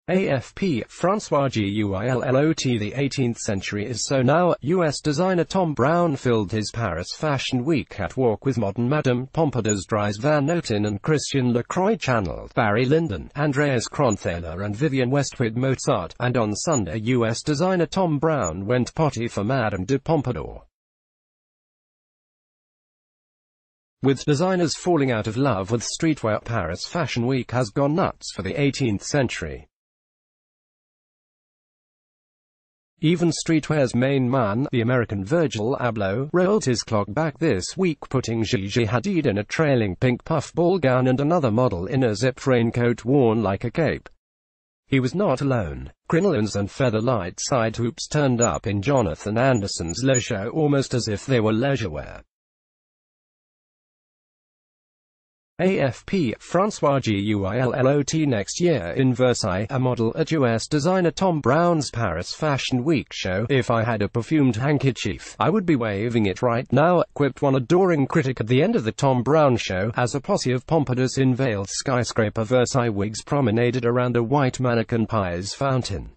AFP, Francois Guillot. The 18th century is so now. US designer Thom Browne filled his Paris Fashion Week catwalk with modern Madame Pompidours, Dries Van Noten and Christian Lacroix channeled Barry Lyndon, Andreas Kronthaler and Vivienne Westwood Mozart, and on Sunday US designer Thom Browne went potty for Madame de Pompadour. With designers falling out of love with streetwear, Paris Fashion Week has gone nuts for the 18th century. Even streetwear's main man, the American Virgil Abloh, rolled his clock back this week, putting Gigi Hadid in a trailing pink puffball gown and another model in a zipped raincoat worn like a cape. He was not alone. Crinolines and feather-light side hoops turned up in Jonathan Anderson's Le Show almost as if they were leisure wear. AFP, Francois Guillot. Next year in Versailles, a model at US designer Thom Browne's Paris Fashion Week show. "If I had a perfumed handkerchief, I would be waving it right now," quipped one adoring critic at the end of the Thom Browne show, as a posse of pompadours in veiled skyscraper Versailles wigs promenaded around a white mannequin pies fountain.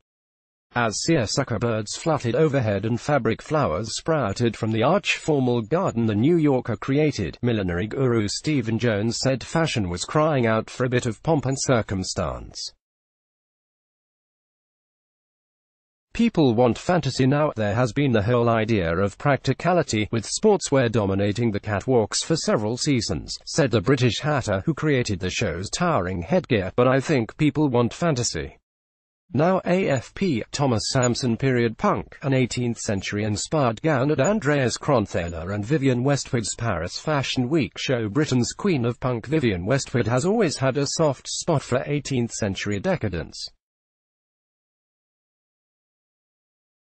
As seersucker birds fluttered overhead and fabric flowers sprouted from the arch-formal garden the New Yorker created, millinery guru Stephen Jones said fashion was crying out for a bit of pomp and circumstance. "People want fantasy now. There has been the whole idea of practicality, with sportswear dominating the catwalks for several seasons," said the British hatter who created the show's towering headgear, "but I think people want fantasy now." AFP, Thomas Sampson. Period punk, an 18th-century-inspired gown at Andreas Kronthaler and Vivienne Westwood's Paris Fashion Week show. Britain's queen of punk Vivienne Westwood has always had a soft spot for 18th-century decadence,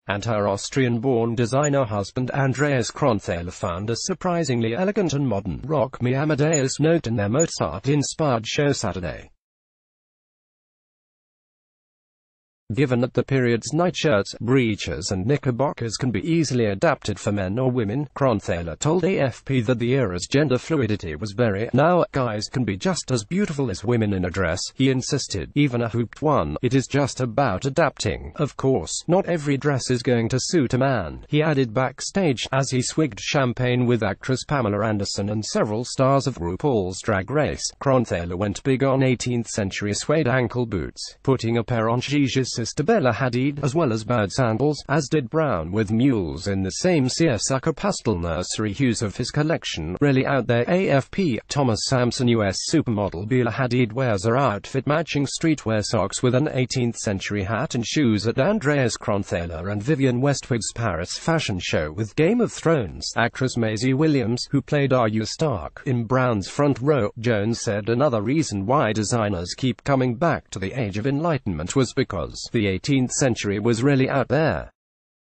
and her Austrian-born designer husband Andreas Kronthaler found a surprisingly elegant and modern Rock Me Amadeus note in their Mozart-inspired show Saturday. Given that the period's nightshirts, breeches and knickerbockers can be easily adapted for men or women, Kronthaler told AFP that the era's gender fluidity was very now. "Guys can be just as beautiful as women in a dress," he insisted, "even a hooped one. It is just about adapting. Of course, not every dress is going to suit a man," he added backstage, as he swigged champagne with actress Pamela Anderson and several stars of RuPaul's Drag Race. Kronthaler went big on 18th-century suede ankle boots, putting a pair on Gigi's sister Bella Hadid, as well as bird sandals, as did Browne, with mules in the same seersucker pastel nursery hues of his collection. "Really out there." AFP, Thomas Sampson. US supermodel Bella Hadid wears her outfit-matching streetwear socks with an 18th-century hat and shoes at Andreas Kronthaler and Vivienne Westwood's Paris fashion show, with Game of Thrones actress Maisie Williams, who played Arya Stark, in Browne's front row. Jones said another reason why designers keep coming back to the Age of Enlightenment was because the 18th century was really out there.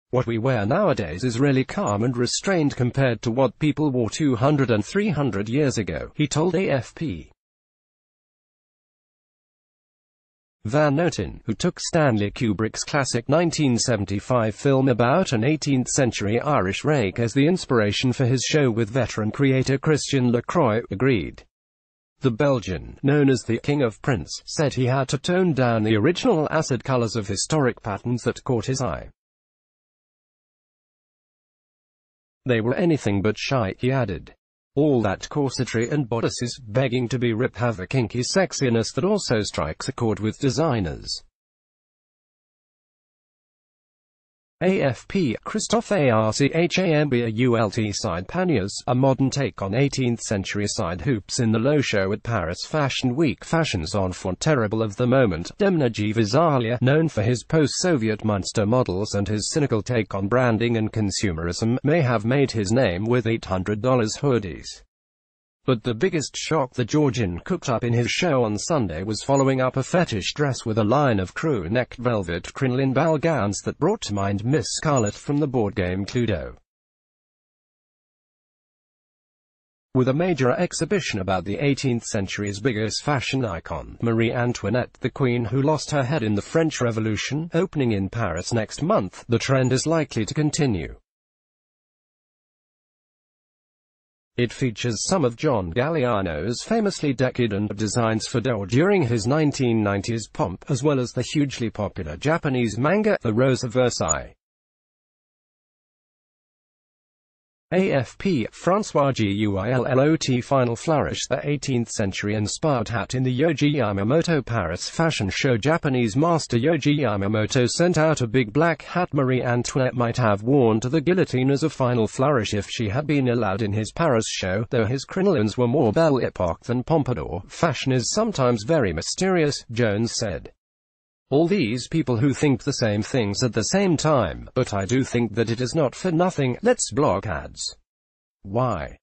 "What we wear nowadays is really calm and restrained compared to what people wore 200 and 300 years ago," he told AFP. Van Noten, who took Stanley Kubrick's classic 1975 film about an 18th-century Irish rake as the inspiration for his show with veteran creator Christian Lacroix, agreed. The Belgian, known as the King of Prints, said he had to tone down the original acid colors of historic patterns that caught his eye. "They were anything but shy," he added. "All that corsetry and bodices begging to be ripped have a kinky sexiness that also strikes a chord with designers." AFP, Christophe Archampault side panniers, a modern take on 18th-century side hoops in the low show at Paris Fashion Week. Fashion's enfant terrible of the moment, Demna Gvasalia, known for his post-Soviet monster models and his cynical take on branding and consumerism, may have made his name with $800 hoodies. But the biggest shock the Georgian cooked up in his show on Sunday was following up a fetish dress with a line of crew-neck velvet crinoline ball gowns that brought to mind Miss Scarlet from the board game Cluedo. With a major exhibition about the 18th century's biggest fashion icon, Marie Antoinette, the queen who lost her head in the French Revolution, opening in Paris next month, the trend is likely to continue. It features some of John Galliano's famously decadent designs for doll during his 1990s pomp, as well as the hugely popular Japanese manga, The Rose of Versailles. AFP, Francois Guillot Final Flourish. The 18th century-inspired hat in the Yohji Yamamoto Paris fashion show. Japanese master Yohji Yamamoto sent out a big black hat Marie Antoinette might have worn to the guillotine as a final flourish if she had been allowed in his Paris show, though his crinolines were more Belle Epoque than Pompadour. Fashion is sometimes very mysterious, Jones said. All these people who think the same things at the same time, but I do think that it is not for nothing. Let's block ads. Why?